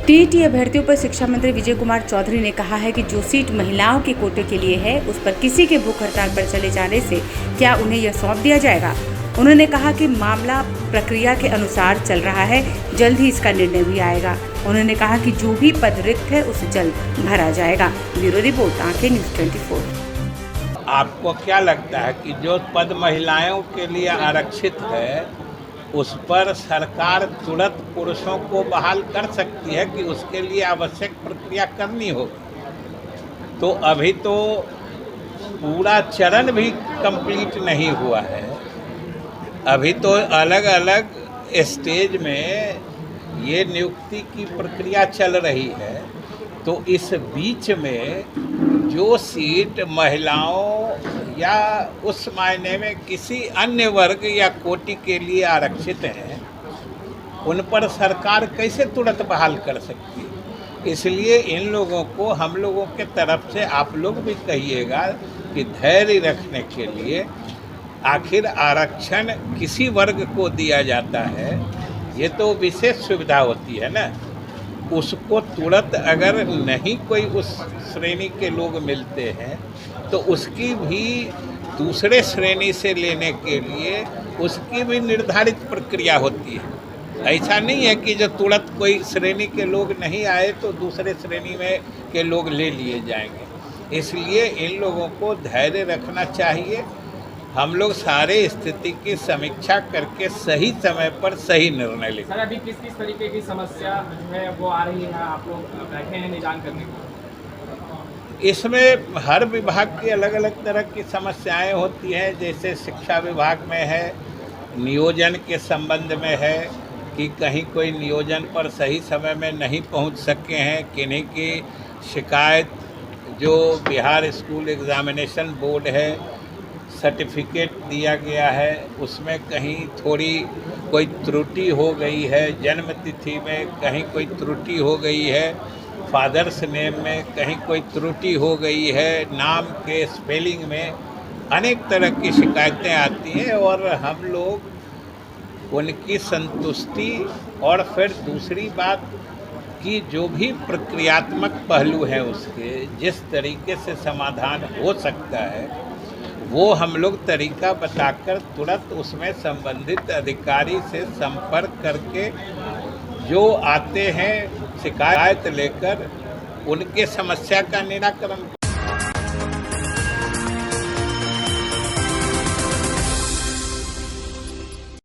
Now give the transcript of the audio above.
TET अभ्यर्थियों पर शिक्षा मंत्री विजय कुमार चौधरी ने कहा है कि जो सीट महिलाओं के कोटे के लिए है, उस पर किसी के भूख हड़ताल पर चले जाने से क्या उन्हें यह सौंप दिया जाएगा। उन्होंने कहा कि मामला प्रक्रिया के अनुसार चल रहा है, जल्द ही इसका निर्णय भी आएगा। उन्होंने कहा कि जो भी पद रिक्त है उसे जल्द भरा जाएगा। ब्यूरो रिपोर्ट, आंखें न्यूज़ 24। आपको क्या लगता है कि जो पद महिलाओं के लिए आरक्षित है, उस पर सरकार तुरंत पुरुषों को बहाल कर सकती है कि उसके लिए आवश्यक प्रक्रिया करनी हो? तो अभी तो पूरा चरण भी कंप्लीट नहीं हुआ है। अभी तो अलग अलग स्टेज में ये नियुक्ति की प्रक्रिया चल रही है। तो इस बीच में जो सीट महिलाओं या उस मायने में किसी अन्य वर्ग या कोटि के लिए आरक्षित हैं, उन पर सरकार कैसे तुरंत बहाल कर सकती है? इसलिए इन लोगों को हम लोगों के तरफ से आप लोग भी कहिएगा कि धैर्य रखने के लिए, आखिर आरक्षण किसी वर्ग को दिया जाता है, ये तो विशेष सुविधा होती है ना। उसको तुरंत अगर नहीं कोई उस श्रेणी के लोग मिलते हैं तो उसकी भी दूसरे श्रेणी से लेने के लिए उसकी भी निर्धारित प्रक्रिया होती है। ऐसा नहीं है कि जो तुरंत कोई श्रेणी के लोग नहीं आए तो दूसरे श्रेणी में के लोग ले लिए जाएंगे। इसलिए इन लोगों को धैर्य रखना चाहिए। हम लोग सारे स्थिति की समीक्षा करके सही समय पर सही निर्णय लेंगे। सर, अभी किस किस तरीके की समस्या जो है वो आ रही है, आप लोग बैठे हैं निदान करने को? इसमें हर विभाग की अलग अलग तरह की समस्याएं होती हैं। जैसे शिक्षा विभाग में है, नियोजन के संबंध में है कि कहीं कोई नियोजन पर सही समय में नहीं पहुंच सके हैं, किन्हीं की शिकायत जो बिहार स्कूल एग्जामिनेशन बोर्ड है, सर्टिफिकेट दिया गया है, उसमें कहीं थोड़ी कोई त्रुटि हो गई है, जन्म तिथि में कहीं कोई त्रुटि हो गई है, फादर्स नेम में कहीं कोई त्रुटि हो गई है, नाम के स्पेलिंग में अनेक तरह की शिकायतें आती हैं और हम लोग उनकी संतुष्टि और फिर दूसरी बात कि जो भी प्रक्रियात्मक पहलू है उसके जिस तरीके से समाधान हो सकता है वो हम लोग तरीका बताकर तुरंत उसमें संबंधित अधिकारी से संपर्क करके जो आते हैं शिकायत लेकर उनके समस्या का निराकरण